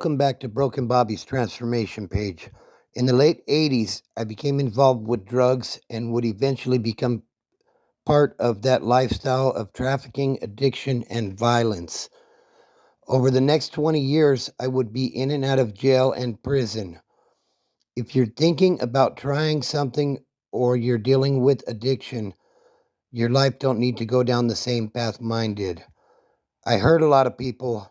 Welcome back to Broken Bobby's transformation page. In the late 80s, I became involved with drugs and would eventually become part of that lifestyle of trafficking, addiction, and violence. Over the next 20 years, I would be in and out of jail and prison. If you're thinking about trying something or you're dealing with addiction, your life don't need to go down the same path mine did. I hurt a lot of people,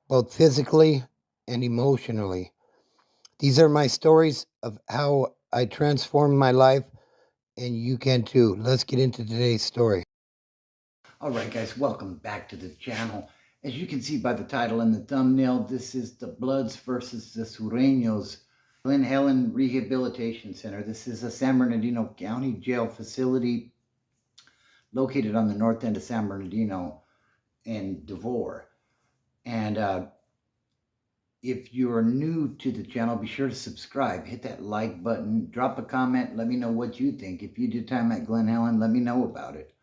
both physically and emotionally. These are my stories of how I transformed my life, and you can too. Let's get into today's story. All right, guys, welcome back to the channel. As you can see by the title and the thumbnail, this is the Bloods versus the Surenos Glen Helen Rehabilitation Center. This is a San Bernardino County jail facility located on the north end of San Bernardino in Devore. And if you're new to the channel, be sure to subscribe, hit that like button, drop a comment, let me know what you think. If you did time at Glen Helen, let me know about it.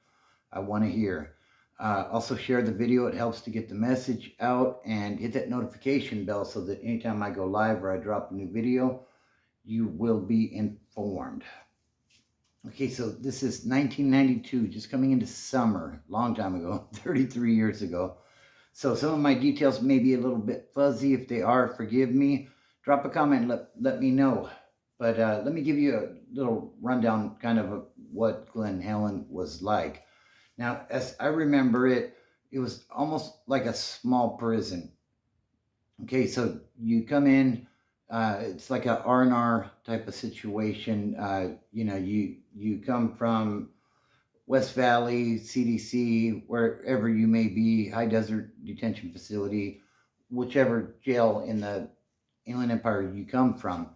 I want to hear. Also share the video. It helps to get the message out, and hit that notification bell so that anytime I go live or I drop a new video, you will be informed. Okay, so this is 1992, just coming into summer, long time ago, 33 years ago. So some of my details may be a little bit fuzzy. If they are, forgive me. Drop a comment and let me know. But let me give you a little rundown kind of what Glen Helen was like. Now, as I remember it, it was almost like a small prison. Okay, so you come in, it's like a R&R type of situation. You come from West Valley, CDC, wherever you may be, High Desert Detention Facility, whichever jail in the Inland Empire you come from.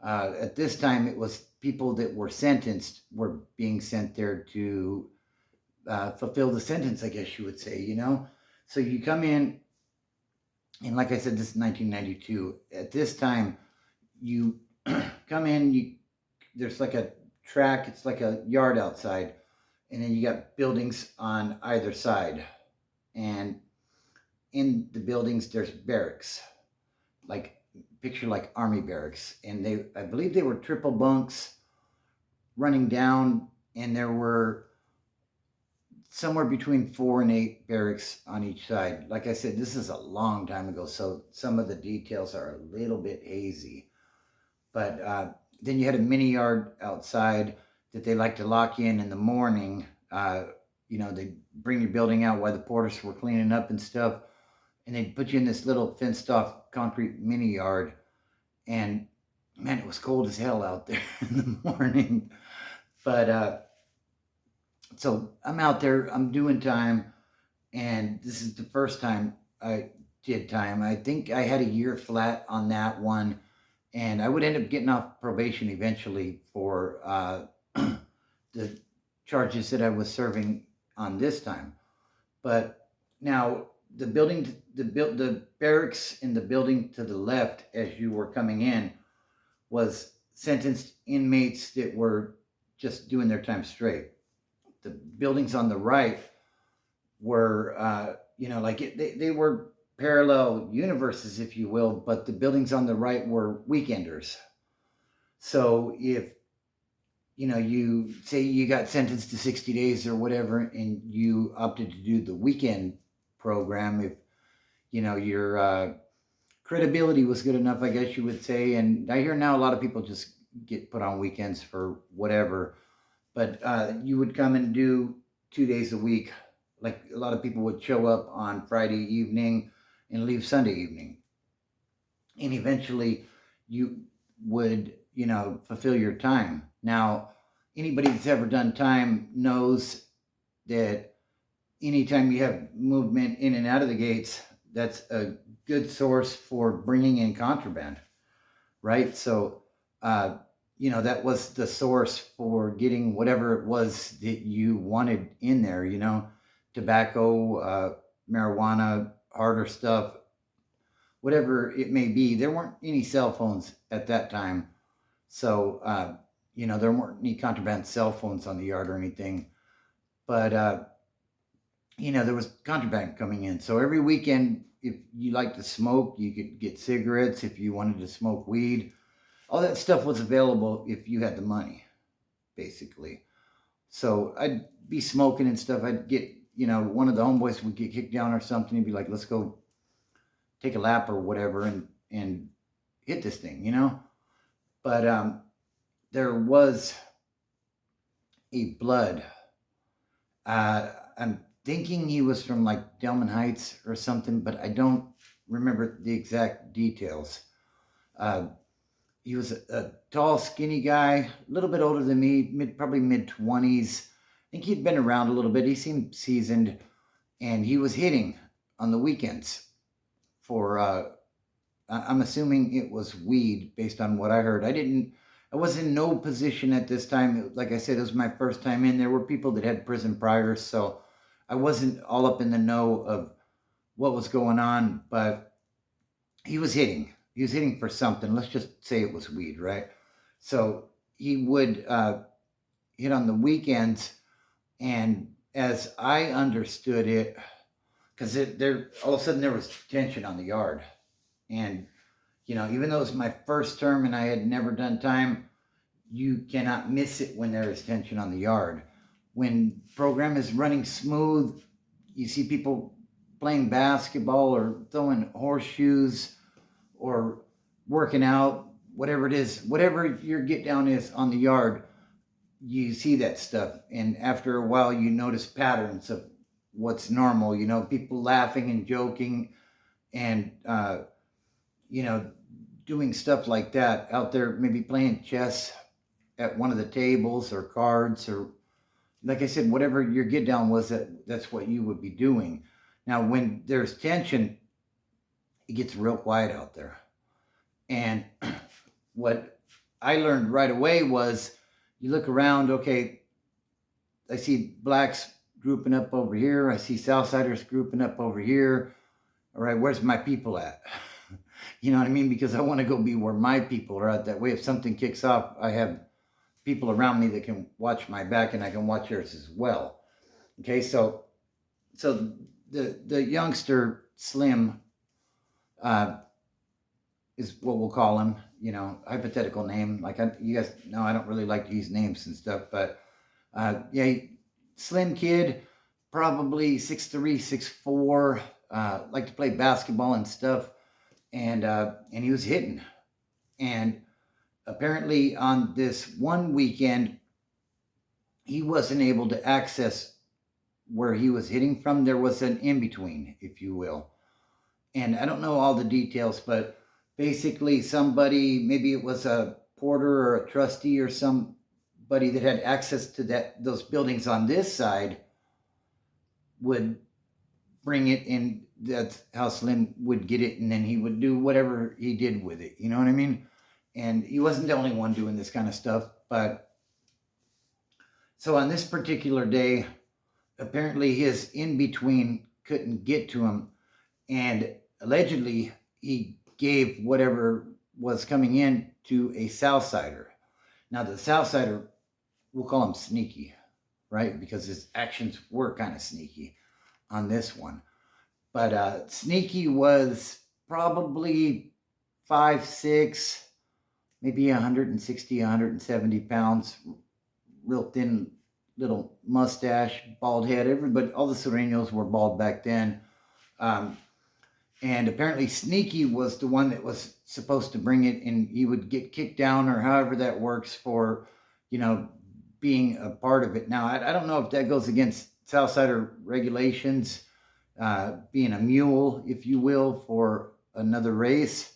At this time, it was people that were sentenced were being sent there to fulfill the sentence, I guess you would say. So you come in, and like I said, this is 1992. At this time, you come in, there's like a track, it's like a yard outside, and then you got buildings on either side. And in the buildings, there's barracks, like picture like army barracks. And I believe they were triple bunks running down, and there were somewhere between 4 and 8 barracks on each side. Like I said, this is a long time ago, so some of the details are a little bit hazy. But then you had a mini yard outside that they like to lock in the morning. They'd bring your building out while the porters were cleaning up and stuff, and they'd put you in this little fenced-off concrete mini yard. And man, it was cold as hell out there in the morning. But so I'm out there, I'm doing time, and this is the first time I did time. I think I had a year flat on that one, and I would end up getting off probation eventually for the charges that I was serving on this time. But now the barracks in the building to the left as you were coming in was sentenced inmates that were just doing their time straight. The buildings on the right were, they were parallel universes, if you will, but the buildings on the right were weekenders. So if, you say you got sentenced to 60 days or whatever, and you opted to do the weekend program, if, your credibility was good enough, I guess you would say. And I hear now a lot of people just get put on weekends for whatever. But you would come and do 2 days a week. Like a lot of people would show up on Friday evening and leave Sunday evening. And eventually you would, fulfill your time. Now, anybody that's ever done time knows that anytime you have movement in and out of the gates, that's a good source for bringing in contraband, right? So, that was the source for getting whatever it was that you wanted in there, tobacco, marijuana, harder stuff, whatever it may be. There weren't any cell phones at that time. So, there weren't any contraband cell phones on the yard or anything. But, there was contraband coming in. So every weekend if you like to smoke, you could get cigarettes. If you wanted to smoke weed, all that stuff was available if you had the money, basically. So I'd be smoking and stuff. I'd get, one of the homeboys would get kicked down or something. He'd be like, let's go take a lap or whatever and hit this thing. But there was a blood. I'm thinking he was from like Delman Heights or something, but I don't remember the exact details. Uh, he was a tall, skinny guy, a little bit older than me, probably mid 20s. I think he'd been around a little bit. He seemed seasoned, and he was hitting on the weekends for. I'm assuming it was weed based on what I heard. I was in no position at this time. Like I said, it was my first time in. There were people that had prison priors, so I wasn't all up in the know of what was going on. But he was hitting. He was hitting for something. Let's just say it was weed, right? So he would hit on the weekends, and as I understood it, because there all of a sudden there was tension on the yard, and even though it was my first term and I had never done time, you cannot miss it when there is tension on the yard. When program is running smooth, you see people playing basketball or throwing horseshoes or working out, whatever it is, whatever your get down is on the yard, you see that stuff. And after a while, you notice patterns of what's normal, people laughing and joking and, doing stuff like that out there, maybe playing chess at one of the tables or cards or, like I said, whatever your get down was, that's what you would be doing. Now, when there's tension, it gets real quiet out there. And what I learned right away was you look around, okay, I see blacks grouping up over here. I see Southsiders grouping up over here. All right, where's my people at? You know what I mean? Because I want to go be where my people are at. That way, if something kicks off, I have people around me that can watch my back and I can watch yours as well. Okay, so the youngster Slim is what we'll call him, hypothetical name. Like you guys know, I don't really like to use names and stuff, but yeah, slim kid, probably 6'3", 6'4", like to play basketball and stuff, and he was hitting, and apparently on this one weekend, he wasn't able to access where he was hitting from. There was an in between, if you will, and I don't know all the details, but basically somebody, maybe it was a porter or a trustee or somebody that had access to those buildings on this side would bring it in. That's how Slim would get it, and then he would do whatever he did with it. You know what I mean? And he wasn't the only one doing this kind of stuff. But so on this particular day, apparently his in between couldn't get to him, and allegedly he gave whatever was coming in to a Southsider. Now the Southsider, we'll call him sneaky, right? Because his actions were kind of sneaky on this one. But Sneaky was probably 5'6", maybe 160, 170 pounds, real thin little mustache, bald head. Everybody, all the Surenos were bald back then. And apparently Sneaky was the one that was supposed to bring it, and he would get kicked down or however that works for, being a part of it. Now, I don't know if that goes against Southsider regulations, being a mule, if you will, for another race.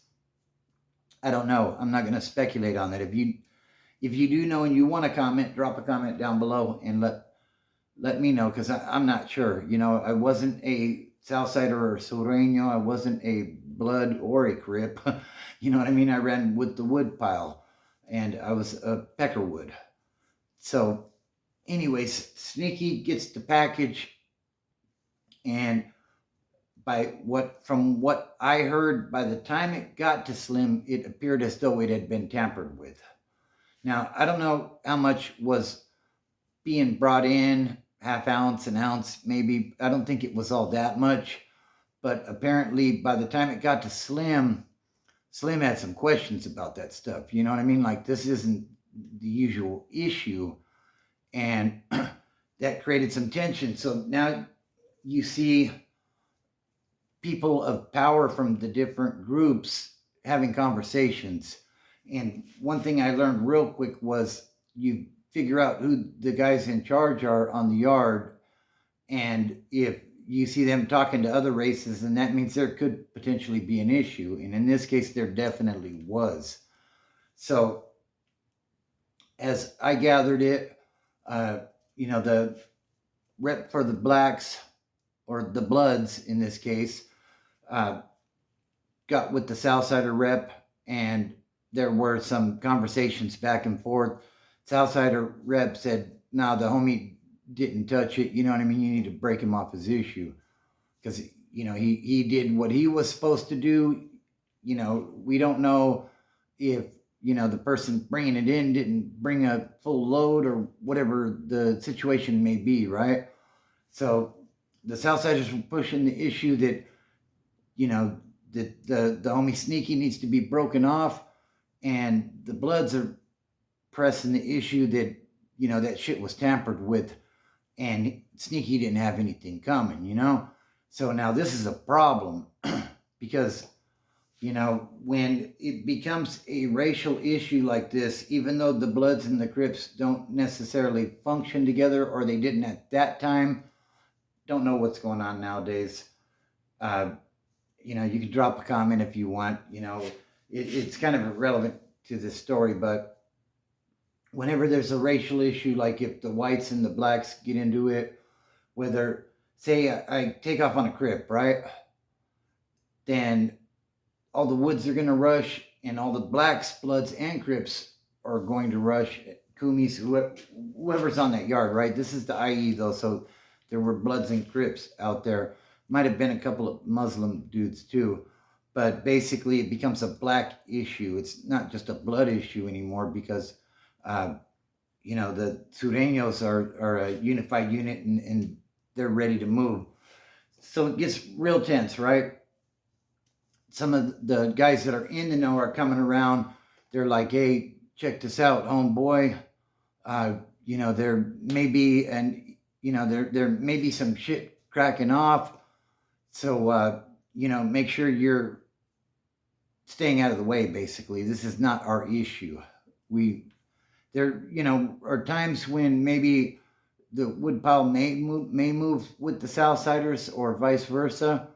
I don't know. I'm not going to speculate on that. If you do know and you want to comment, drop a comment down below and let me know, because I'm not sure. I wasn't a Southsider or a Sureño. I wasn't a blood or a Crip. You know what I mean? I ran with the wood pile, and I was a peckerwood. So anyways, Sneaky gets the package, and from what I heard, by the time it got to Slim, it appeared as though it had been tampered with. Now, I don't know how much was being brought in, half ounce, an ounce, maybe. I don't think it was all that much, But apparently, by the time it got to Slim, Slim had some questions about that stuff. You know what I mean? Like, this isn't the usual issue. And that created some tension. So now you see people of power from the different groups having conversations. And one thing I learned real quick was you figure out who the guys in charge are on the yard. And if you see them talking to other races, then that means there could potentially be an issue. And in this case, there definitely was. So, as I gathered it, uh, the rep for the blacks, or the Bloods in this case, uh, got with the Southsider rep, and there were some conversations back and forth. Southsider rep said, "No, the homie didn't touch it. You know what I mean? You need to break him off his issue because he did what he was supposed to do. We don't know if the person bringing it in didn't bring a full load or whatever the situation may be, right? So the Southsiders were pushing the issue that the homie Sneaky needs to be broken off, and the Bloods are pressing the issue that that shit was tampered with, and Sneaky didn't have anything coming. So now this is a problem because when it becomes a racial issue like this, even though the Bloods and the Crips don't necessarily function together, or they didn't at that time, don't know what's going on nowadays. Uh, you can drop a comment if you want. It's kind of irrelevant to this story, but whenever there's a racial issue, like if the whites and the blacks get into it, whether, say, I take off on a Crip, right? Then all the Woods are going to rush, and all the blacks, Bloods, and Crips are going to rush. Kumis, whoever's on that yard, right? This is the IE, though, so there were Bloods and Crips out there. Might have been a couple of Muslim dudes, too. But basically, it becomes a black issue. It's not just a blood issue anymore because, the Surenos are a unified unit, and they're ready to move. So it gets real tense, right? Some of the guys that are in the know are coming around. They're like, "Hey, check this out, homeboy. There may be there may be some shit cracking off. So make sure you're staying out of the way. Basically, this is not our issue. There are times when maybe the woodpile may move with the Southsiders or vice versa,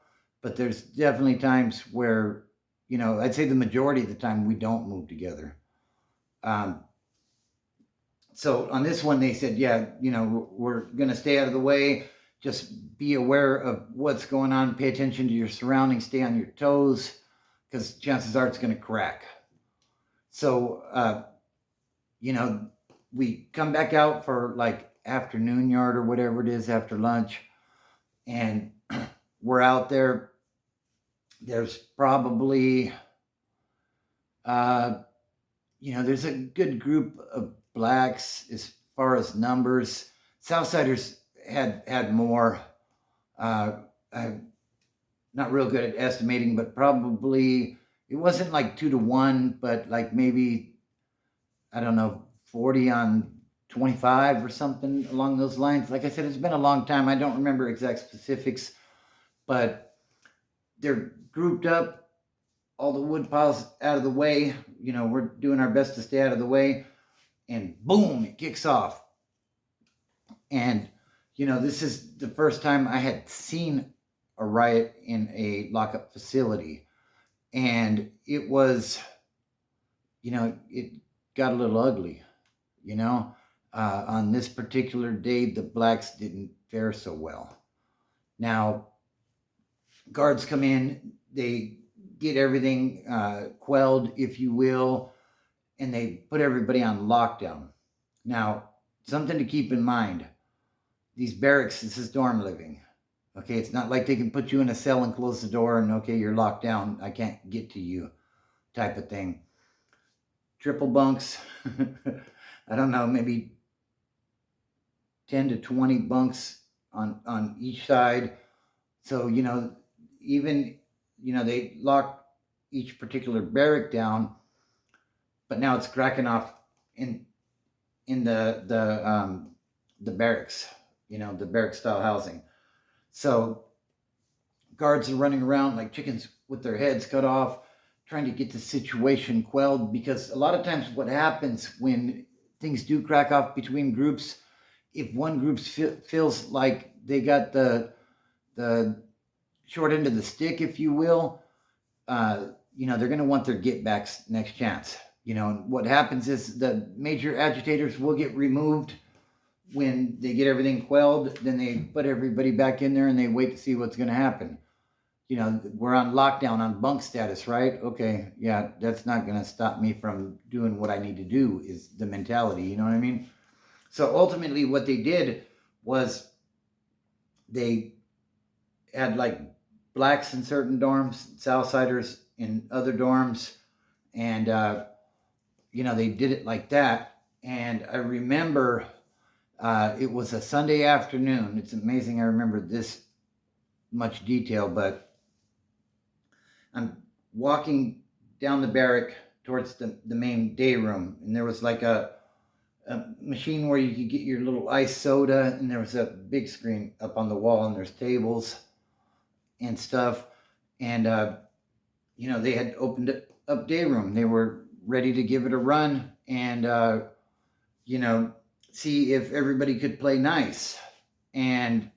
but there's definitely times where I'd say the majority of the time we don't move together. So on this one, they said, yeah, we're going to stay out of the way. Just be aware of what's going on. Pay attention to your surroundings. Stay on your toes, because chances are it's going to crack. So, we come back out for like afternoon yard or whatever it is after lunch, and we're out there. There's probably, there's a good group of blacks as far as numbers. Southsiders had more. I'm not real good at estimating, but probably it wasn't like 2-1, but like maybe, I don't know, 40 on 25 or something along those lines. Like I said, it's been a long time. I don't remember exact specifics, but they're grouped up, all the wood piles out of the way. We're doing our best to stay out of the way, and boom, it kicks off. And, this is the first time I had seen a riot in a lockup facility. And it was, it got a little ugly, on this particular day, the blacks didn't fare so well. Now, guards come in, they get everything quelled, if you will, and they put everybody on lockdown. Now, something to keep in mind, these barracks, this is dorm living. Okay, it's not like they can put you in a cell and close the door and, okay, you're locked down, I can't get to you, type of thing. Triple bunks, I don't know, maybe 10 to 20 bunks on each side. So, even, they lock each particular barrack down, but now it's cracking off in the barracks, the barrack style housing. So guards are running around like chickens with their heads cut off, trying to get the situation quelled, because a lot of times what happens when things do crack off between groups, if one group feels like they got the short end of the stick, if you will, they're going to want their get backs next chance. And what happens is the major agitators will get removed when they get everything quelled. Then they put everybody back in there and they wait to see what's going to happen. We're on lockdown, on bunk status, right? Okay, yeah, that's not going to stop me from doing what I need to do, is the mentality, you know what I mean? So ultimately what they did was they had like blacks in certain dorms, Southsiders in other dorms, and they did it like that. And I remember it was a Sunday afternoon. It's amazing I remember this much detail, but I'm walking down the barrack towards the main day room, and there was like a machine where you could get your little ice soda, and there was a big screen up on the wall, and there's tables and stuff. And they had opened up day room. They were ready to give it a run and see if everybody could play nice. And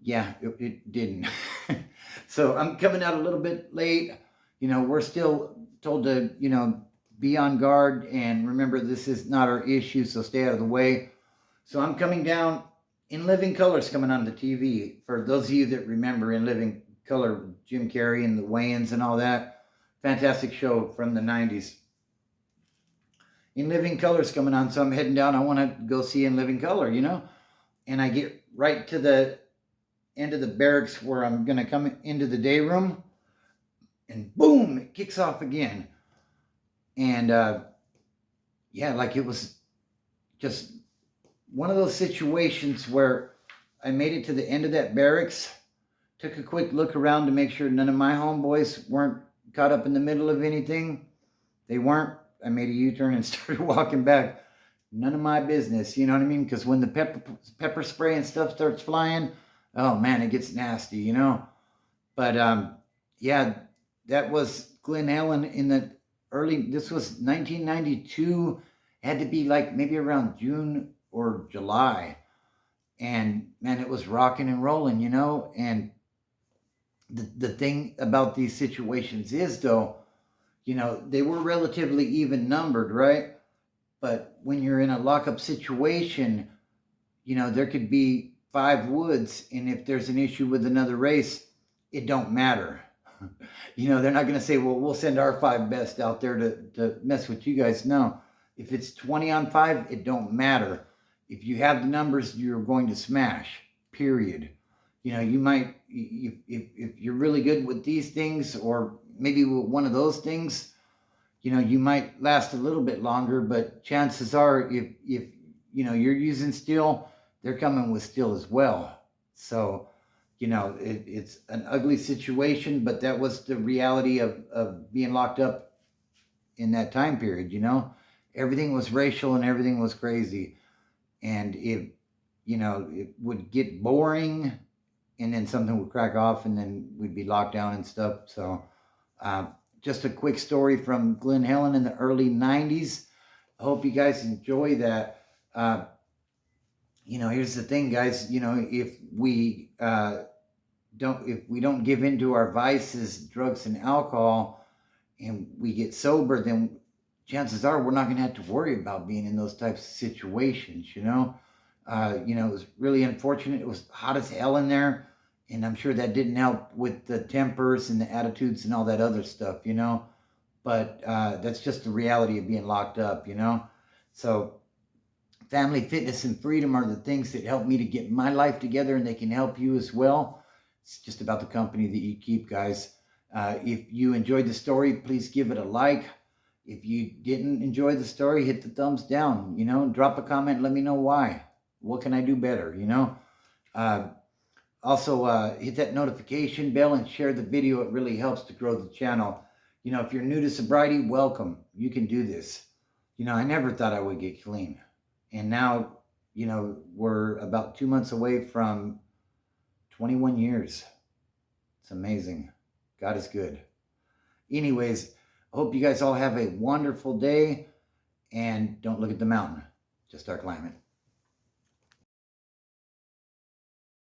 yeah, it didn't. So I'm coming out a little bit late. We're still told to be on guard, and remember, this is not our issue, so stay out of the way. So I'm coming down. In Living Color's coming on the TV. For those of you that remember In Living Color, Jim Carrey and the Wayans and all that, fantastic show from the 90s. In Living Color's coming on, so I'm heading down. I want to go see In Living Color, and I get right to the end of the barracks where I'm going to come into the day room, and boom, it kicks off again. And like it was just one of those situations where I made it to the end of that barracks, took a quick look around to make sure none of my homeboys weren't caught up in the middle of anything. They weren't. I made a U-turn and started walking back. None of my business, you know what I mean? Because when the pepper spray and stuff starts flying, oh man, it gets nasty, But that was Glen Helen in the this was 1992. Had to be like maybe around June or July. And man, it was rocking and rolling, And the thing about these situations is, though, they were relatively even numbered, right? But when you're in a lockup situation, there could be 5 woods, and if there's an issue with another race, it don't matter. They're not going to say, well, we'll send our 5 best out there to mess with you guys. No, if it's 20 on 5, it don't matter. If you have the numbers, you're going to smash, period. You might, if you're really good with these things, or maybe with one of those things, you might last a little bit longer, but chances are if you're using steel, they're coming with steel as well. So, it's an ugly situation, but that was the reality of being locked up in that time period, Everything was racial and everything was crazy. And it would get boring, and then something would crack off, and then we'd be locked down and stuff. So just a quick story from Glen Helen in the early 90s. I hope you guys enjoy that. Here's the thing, guys. If we don't give in to our vices, drugs and alcohol, and we get sober, then chances are we're not going to have to worry about being in those types of situations. It was really unfortunate. It was hot as hell in there, and I'm sure that didn't help with the tempers and the attitudes and all that other stuff. But that's just the reality of being locked up. So family, fitness, and freedom are the things that help me to get my life together, and they can help you as well. It's just about the company that you keep, guys. If you enjoyed the story, please give it a like. If you didn't enjoy the story, hit the thumbs down, drop a comment, let me know why. What can I do better, Also, hit that notification bell and share the video. It really helps to grow the channel. If you're new to sobriety, welcome. You can do this. I never thought I would get clean. And now, we're about 2 months away from 21 years. It's amazing. God is good. Anyways, I hope you guys all have a wonderful day, and don't look at the mountain. Just start climbing.